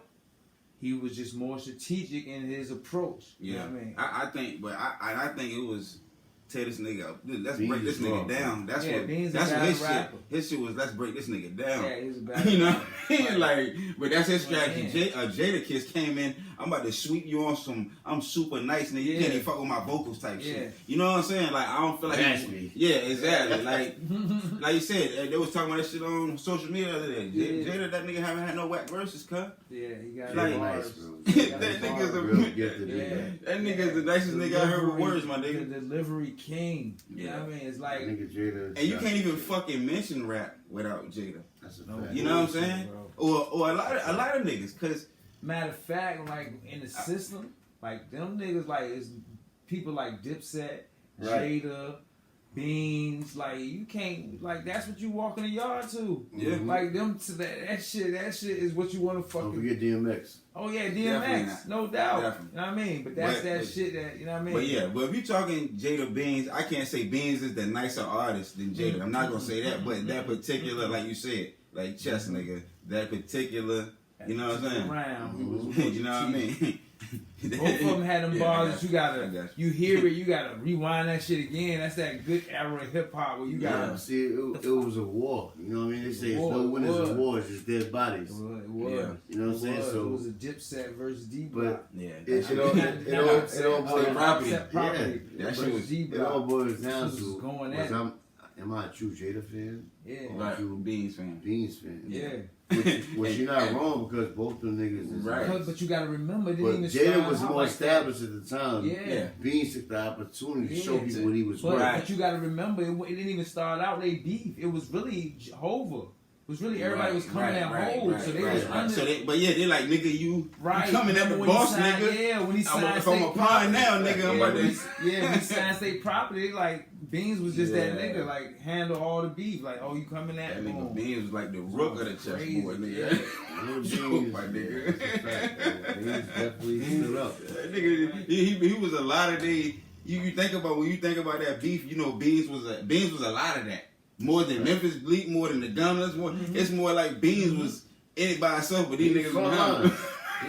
he was just more strategic in his approach. You Yeah, know what I mean? I think, but I think it was tear this nigga up. Let's Beans break this is nigga raw, down. That's Yeah, what. Beans That's a what his bad rapper. shit. His shit was. Let's break this nigga down. Yeah, he's a bad You know, rapper. like, but that's his Well, strategy. yeah. Jadakiss came in. I'm about to sweep you on some. I'm super nice, nigga. You Yeah. can't even fuck with my vocals type Yeah. shit. You know what I'm saying? Like I don't feel like. Bash me. Yeah, exactly. Like you said, they was talking about that shit on social media the other day. Yeah. Jada, that nigga haven't had no whack verses, cuz. Yeah, he got Like- his Nice, bars. bro. That nigga's a- real gifted Yeah. nigga. That nigga's the nicest nigga I heard with words, my nigga. The delivery king. You know Yeah. what I mean? It's like Nigga Jada. And you can't even fucking mention rap without Jada. That's a No, fact. You know what I'm bullshit, saying? bro. Or a lot of niggas, cause Matter of fact, like in the system, like them niggas, like it's people like Dipset, Right. Jada, Beans. Like you can't, like that's what you walk in the yard to. Yeah. Like them to that shit is what you want to Don't fucking. forget DMX. Oh yeah, Definitely DMX, not. no doubt. Definitely. You know what I mean? But that's But- that but- shit that you know what I mean. but yeah, but if you talking Jada Beans, I can't say Beans is the nicer artist than Jada. I'm not gonna say that, but that particular, like you said, like chess nigga, that particular, you know what I'm saying? Around, he was You know what I mean? Both of them had them Yeah, bars I that you got gotta, I got you hear it, you gotta rewind that shit again. That's that good era of hip hop where you Yeah, gotta. see, it was a war. You know what I mean? They say it's no winners War. in wars, it's dead bodies. It was. Yeah. You know what I'm saying? It So, was a Dipset versus D but Block. Yeah, it all boils property. property. That shit was- it all boils down was to going was at it. am I a true Jada fan? Yeah. right. Beans fan. Beans fan? Yeah. Which you're not wrong because both them niggas is Right. But you gotta remember, it didn't But even Jada start was out more like established at the time. that. Yeah. Beans took the opportunity to show Yeah. people what he was But, worth. Right. but you gotta remember, it didn't even start out they beef. It was really Hova. It was really everybody was coming at Hov, so they was under. So they, but yeah, they like nigga, you Right, coming at the when he boss, signed- nigga. Yeah, when he signed If I'm state a pawn now, property. nigga, I'm Yeah, about when to. he, when he signed state property, like Beans was just that Yeah. nigga, like handle all the beef. Like, oh, you coming at That me? nigga Beans was like the rook of the Crazy, chessboard, yeah. nigga. No Joke, Beans, my yeah, nigga. that's a fact, bro. Beans definitely stood up. That nigga, he was a lot of the. You think about when you think about that beef, you know, Beans was a lot of that. More than Memphis Bleak, more than the Gunners. More, it's more like Beans was in it by itself, but these He's niggas front behind. line.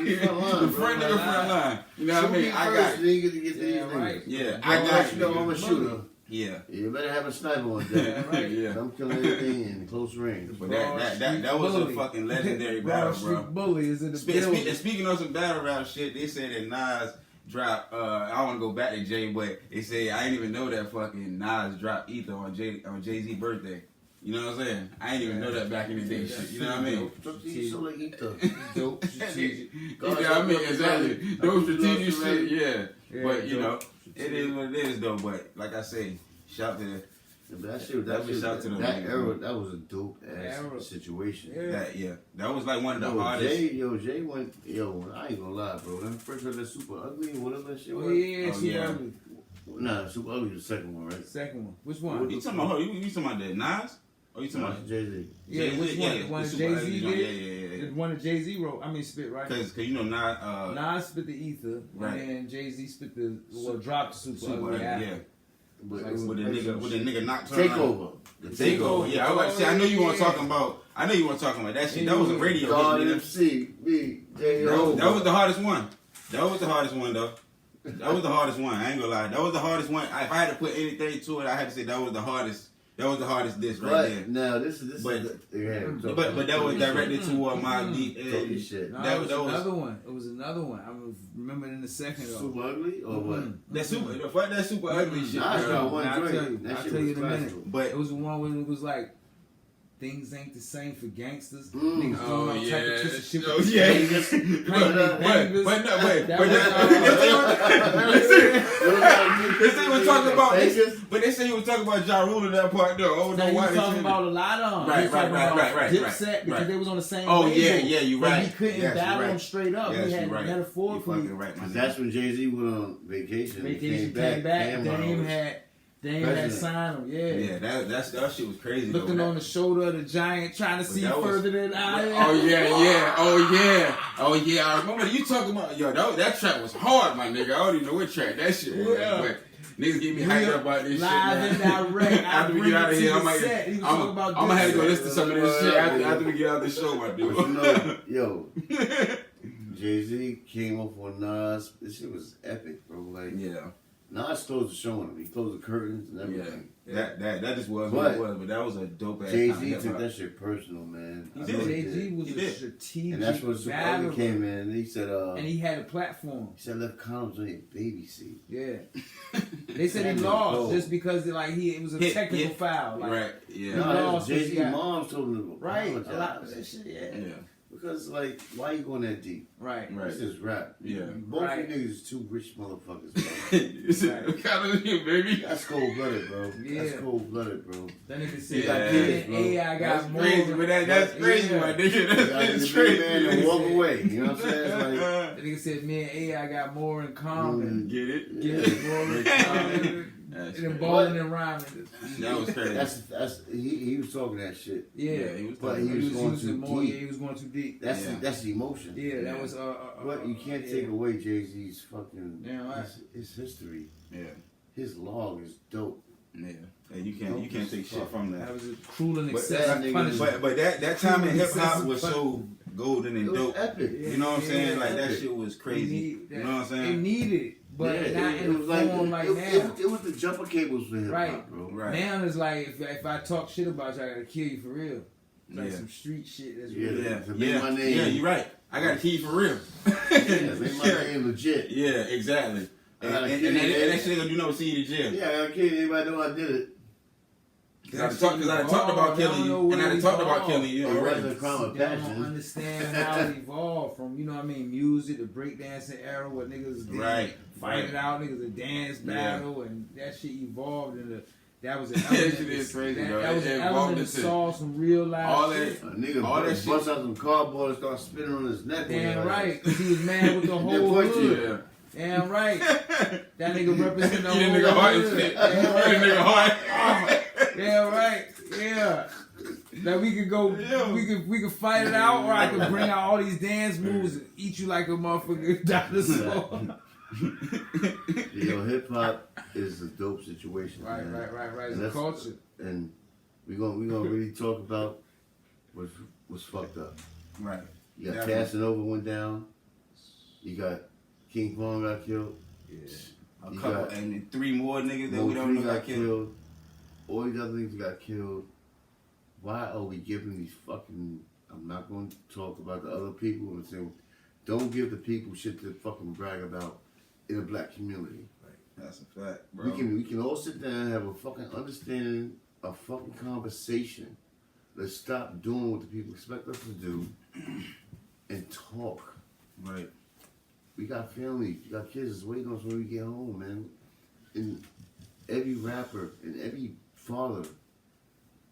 He's front line, The bro. front nigga front line. You know what I Shoot mean? me I first, got it. nigga, to get to these Yeah, niggas. right. Yeah, I got you. you. I'm a shooter. Yeah. You better have a sniper on deck. Right. Yeah. I'm killing anything in close range. But that was a Bully. fucking legendary Broad battle, Street bro. Bully is in the building. Speaking of some battle rap shit, they said that Nas dropped. I want to go back to Jay, but they say I didn't even know that fucking Nas dropped Ether on Jay-Z's birthday. You know what I'm saying? I didn't even know that back in the day. Shit, you know what I mean? Strategic, so like ether. Dope, You strategic. know what I mean? Exactly. Those strategic shit, yeah. Yeah, But you know, dope. it is what it is though. But like I say, shout to That shit, That was shout to them that niggas, era, bro. that was a dope ass situation. Yeah. That was like one of the hardest. Jay went, I ain't gonna lie, bro. When I first heard that Super Ugly, whatever that shit was. Oh yeah, Oh, Super yeah. Ugly. Nah, Super Ugly was the second one, right? Second one. Which one? You talking about? You talking about that Nas? Or you talking about? Jay-Z. Yeah, which one? The one the that Super Jay-Z Ugly did? joint. Yeah. The one that Jay-Z wrote. I mean, spit, right? Cause you know Nas. Nas spit the ether, Right. and then Jay-Z spit the dropped the Super Ugly. Ugly, after. yeah. But Like, With the nigga not Takeover. The Takeover. Yeah, I was about to say. I know you weren't talking about. I know you weren't talking about that shit. That was a radio God, hit. nigga. MC, B, J, That was the hardest one. That was the hardest one though. That was the hardest one. I ain't gonna lie. That was the hardest one. If I had to put anything to it, I had to say that was the hardest. That was the hardest disc right there. Now this is But that was directed toward my deep edge. shit. No, That it was was- another one. It was another one. I remember in the second though. Super Ugly or what? That super ugly shit. Nah, it's bro. not one I'll joint. tell you. That I'll shit tell you was in a minute. classical. But It was the one where it was like, things ain't the same for gangsters. Mm. Niggas Oh doing all type yeah, of twisted shit. oh with yeah. bangers, playing their bangers. But no, wait. That But was, they say we talking about. Vegas? But they say you was talking about Ja Rule in that part though. Oh Now no, you why was they talking saying about a lot of them. Right, He was talking right, about right, Dipset because right. they was on the same Oh, label. yeah, you But right. he couldn't Yes, you battle right. them straight up. Yes, he you had right. metaphorically. You fucking right, my nigga. That's when Jay-Z went on vacation. Vacation came back. Cameron Dame had President. signed him. Yeah. Yeah, that shit was crazy. Looking though. on the shoulder of the giant, trying to see that was- further than I am. Oh yeah. I remember you talking about that track was hard, my nigga. I don't even know what track that shit was. Yeah. But niggas get me hyped up about this Live shit. and direct. After we get out of here, I'm gonna have to go Dipset. listen to some of this shit after we get out of the show, my But dude. yo, Jay-Z came up on Nas. This shit was epic, bro. Like, Yeah. Nas closed the show on him. He closed the curtains and everything. That just was what it was, but that was a dope ass. Jay-Z took that shit personal, man. He I did. know Jay-Z was He a did. strategic And that's when Super battler. Ugly came in. And he said, And he had a platform. left condoms on your baby seat. Yeah. They said he That lost nigga just because it was a Hit, technical yeah. foul. Like, Right. Yeah. No, that was lost Jay-Z because he mom told him to right. A apologize. lot of that shit, yeah. Yeah. Because, like, why you going that deep? Right. Right. This is rap. Yeah. Both Right. you niggas is two rich motherfuckers, bro. You said, "Look out of here, baby." That's cold-blooded, bro. Yeah. That's cold-blooded, bro. That nigga said, Yeah. yeah, AI got That's more. crazy, but that's crazy, Yeah. my nigga. You gotta That's be crazy. a man and walk away. You know what I'm saying? It's like, That nigga said, me and AI got more in common. Get it? Get it, more in common. That's And crazy. balling and rhyming. That was crazy. that's he was talking that shit. Yeah. He was But talking he was going using too more. deep. Yeah, he was going too deep. That's the emotion. Yeah, that was But you can't yeah. take away Jay-Z's fucking Yeah, right. his history. Yeah. His log is dope. Yeah. And you can't take shit from That that. was a cruel and But excessive that nigga- punishment. But that time in hip hop was so golden and It was dope. epic. You know what I'm saying? Like that epic. shit was They crazy. need that. You know what I'm They saying? needed it, but Yeah, not it in was the form like now. it was the jumper cables for hip hop, Right. bro. Right. Now it's like if I talk shit about you, I gotta kill you for real. It's like Yeah. some street shit that's Yeah. real. Yeah. To make my name- Yeah, you're right. I got a key for real. Yeah, make my name legit. Yeah, exactly. And gotta that kill you, shit ain't gonna do no see you to jail. Yeah, I can't anybody know I did it. Because I done talked about killing you, and I done talked about killing you It wasn't already. a crime of Y'all don't passion. understand how it evolved from, you know what I mean, music, the breakdancing era where niggas did Right, fight right. it out, niggas a dance Yeah. battle, and that shit evolved into that was an That element. shit is crazy, that, though. that was It an evolved element that into saw some real life all shit. that. A nigga All that bust shit. out some cardboard and start spinning on his neck. Damn right, because he was mad with the Then whole point hood. you. Yeah. Damn right. That nigga represent the You whole that nigga heart and hood. shit. Damn That right. nigga heart. Damn right. Yeah. That we could go, we could fight it out, or I could bring out all these dance moves and eat you like a motherfucking dinosaur. Yo, hip hop is a dope situation. Right. man. It's And a that's- culture. And we gonna really talk about what's fucked up. Right. You got Definitely. Casanova went down. You got King Kong got killed. A You couple, got- and 3 more niggas that we don't Montreal know got killed. All these other niggas got killed. Why are we giving these fucking? I'm not going to talk about the other people. I'm saying, don't give the people shit to fucking brag about in the black community. That's a fact, bro. We can all sit down and have a fucking understanding, a fucking conversation. Let's stop doing what the people expect us to do and talk. Right. We got family, we got kids that's waiting on us when we get home, man. And every rapper and every father,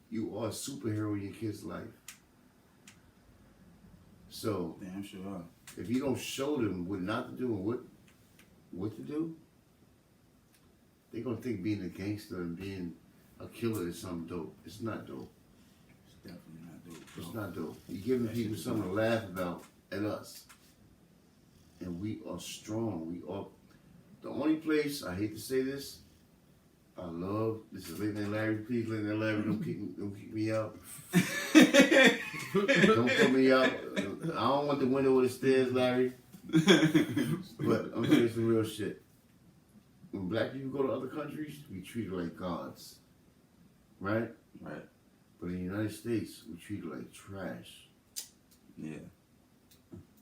you are a superhero in your kid's life. So Damn sure. if you don't show them what not to do and what to do, they're gonna think being a gangster and being a killer is something dope. It's not dope. It's definitely not dope. Bro. It's not dope. You're giving That people shit is something to dope. laugh about at us. And we are strong. We are the only place, I hate to say this, I love, this is Late Night Larry, please Late Night Larry, don't kick me out. Don't put me out. I don't want the window or the stairs, Larry. But I'm saying some real shit. When black people go to other countries, we treat it like gods. Right? Right. But in the United States, we treat it like trash. Yeah.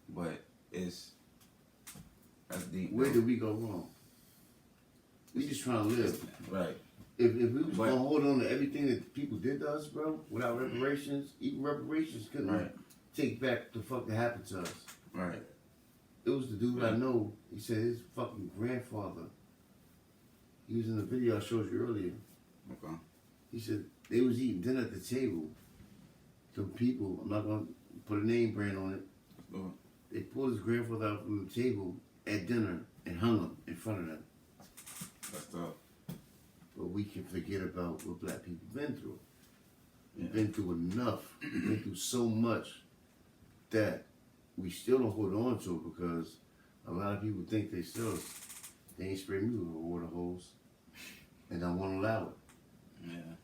But that's deep. Where bro. did we go wrong? We just trying to live. Right. If we was gonna hold on to everything that people did to us, bro, without reparations, even reparations couldn't Right. take back the fuck that happened to us. Right. It was the dude I know. He said his fucking grandfather. He was in the video I showed you earlier. Okay. He said they was eating dinner at the table. The people, I'm not gonna put a name brand on it. Go. They pulled his grandfather out from the table at dinner and hung him in front of them. That's tough. But we can forget about what black people been through. Yeah. We've been through enough. We've been through so much that we still don't hold on to it because a lot of people think they ain't spray me with a water hose and don't want to allow it. Yeah.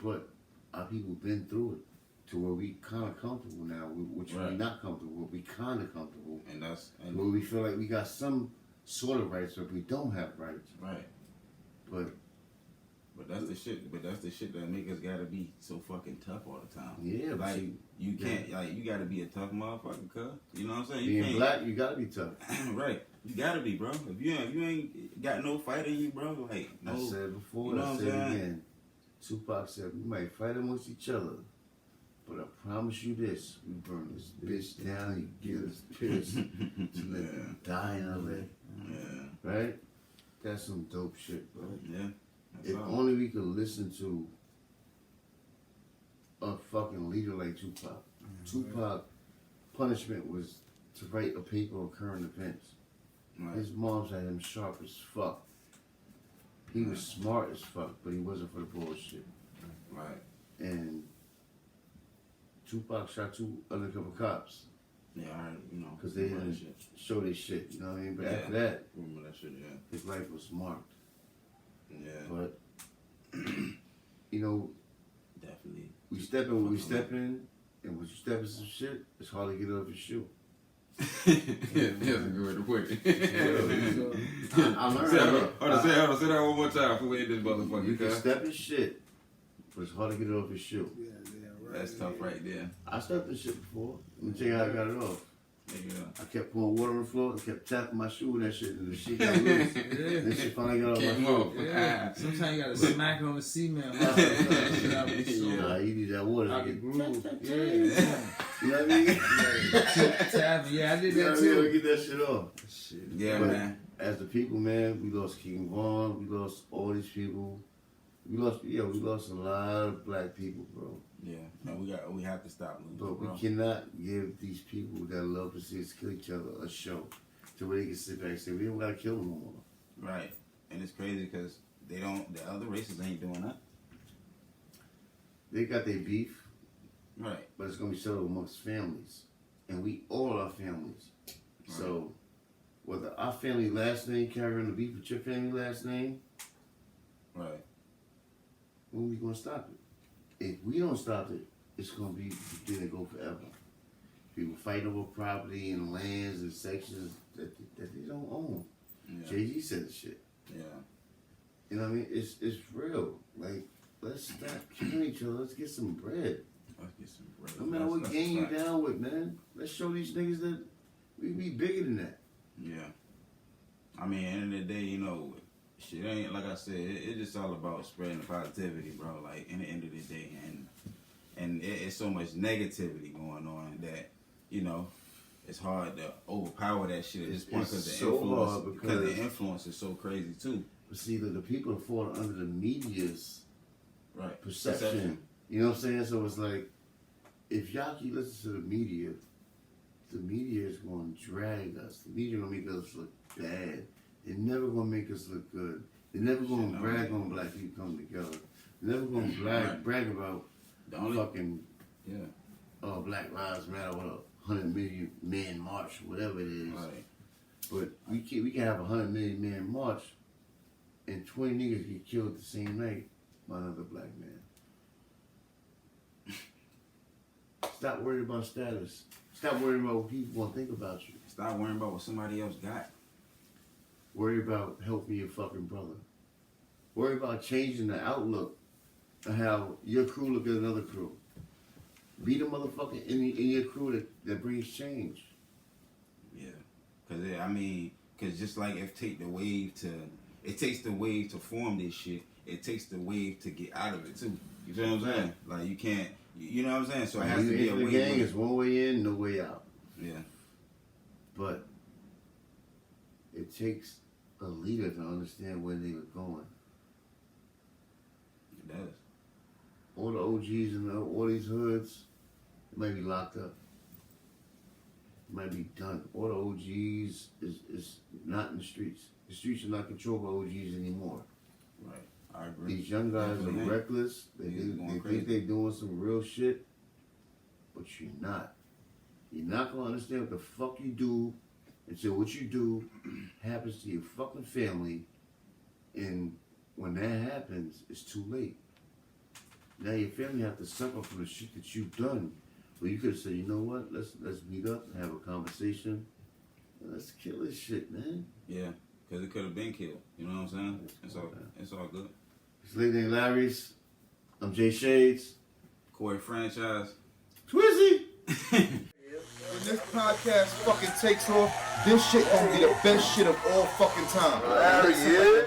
But our people been through it to where we kind of comfortable now, which Right. we not comfortable, we kind of comfortable. And Where we feel like we got some sort of rights, but we don't have rights. right. But that's the shit. But that's the shit that make us gotta be so fucking tough all the time. yeah, but Like see, you can't. Like you gotta be a tough motherfucker, cuz. You know what I'm saying? You being can't. black, you gotta be tough. Right. You gotta be, bro. If you ain't got no fight in you, bro. Like no. I said before, you know I what said I'm saying? again. Tupac said we might fight amongst each other, but I promise you this: we burn this bitch down and get us pissed to let them die of it. Yeah. Right? That's some dope shit, bro. Yeah. That's If all. only we could listen to a fucking leader like Tupac. Tupac punishment was to write a paper on current events. Right. His moms had him sharp as fuck. He was smart as fuck, but he wasn't for the bullshit. Right. And Tupac shot 2 undercover cops Yeah. I heard. You know. because they remember didn't that shit. show their shit. You know what I mean? But Yeah. after that, Remember that shit? Yeah. his life was marked. Yeah. But you know, Definitely. we step in when we step in, and when you step in some shit, it's hard to get off your shoe. Yeah, that's a good way to put it. I learned. Hold on, say that one more time before we hit this motherfucker. You can cuz. step in shit, but it's hard to get it off your shoe. Yeah, right. That's tough right there. I stepped in shit before. Let me tell you how I got it off. Nigga. I kept pouring water on the floor and kept tapping my shoe and that shit, and the shit got loose. And shit finally got off my Came shoe. off. Yeah. Sometimes you gotta smack on the cement. Yeah. Nah, you need that water I to can get groove. Yeah. Yeah. You know what I mean? Tapping. Yeah, I did You know that what I mean? too. Get that shit off. Yeah, But man. as the people, man, we lost King Von, we lost all these people. We lost a lot of black people, bro. Yeah, and we have to stop losing, But bro. we cannot give these people that love to see us kill each other a show to where they can sit back and say, we don't gotta kill them no more. Right, and it's crazy because the other races ain't doing that. They got their beef, Right, but it's gonna be settled amongst families. And we all are families. So whether our family last name carry on the beef with your family last name, right, when we gonna stop it? If we don't stop it, it's gonna be gonna go forever. People fight over property and lands and sections that they don't own. yeah, Jay-Z said the shit. yeah, You know what I mean? It's real. Like, let's stop killing each other. Let's get some bread. let's get some bread. No matter what That's gang you a fact. down with, man. Let's show these niggas that we be bigger than that. Yeah, I mean, at the end of the day, you know, shit ain't like I said. It's just all about spreading the positivity, bro. Like in the end of the day, and it's so much negativity going on that you know it's hard to overpower that shit at this point It's because the so influence hard because the influence is so crazy too. But see, the people that fall under the media's Right. perception. You know what I'm saying? So it's like, if y'all keep listening to the media is going to drag us. The media going to make us look bad. They're never going to make us look good. They're never going to brag on black people coming together. They're never going to brag about The only fucking yeah. Black Lives Matter, what a 100 million man march, whatever it is. Right. But we can have a 100 million man march, and 20 niggas get killed the same night by another black man. Stop worrying about status. Stop worrying about what people want to think about you. Stop worrying about what somebody else got. Worry about helping your fucking brother. Worry about changing the outlook of how your crew look at another crew. Be the motherfucker in your crew that brings change. Yeah, cause just like it takes the wave to form this shit. It takes the wave to get out of it too. You feel what I'm saying? Like you can't, you know what I'm saying? So it has to be a way. The gang is one way in, no way out. Yeah. But it takes a leader to understand where they were going. It does. All the OGs and all these hoods, they might be locked up. It might be done. All the OGs is not in the streets. The streets are not controlled by OGs anymore. Right. I agree. These young guys are reckless. They think they're doing some real shit, but you're not. You're not gonna understand what the fuck you do until what you do happens to your fucking family, and when that happens, it's too late. Now your family have to suffer from the shit that you've done. But you could have said, you know what? Let's meet up and have a conversation, and let's kill this shit, man. Yeah, because it could have been killed. You know what I'm saying? It's all good. It's Late Night Larry's. I'm Jay Shades. Corey Franchise. Twizzy. When this podcast fucking takes off, this shit gonna be the best shit of all fucking time. Larry, yeah.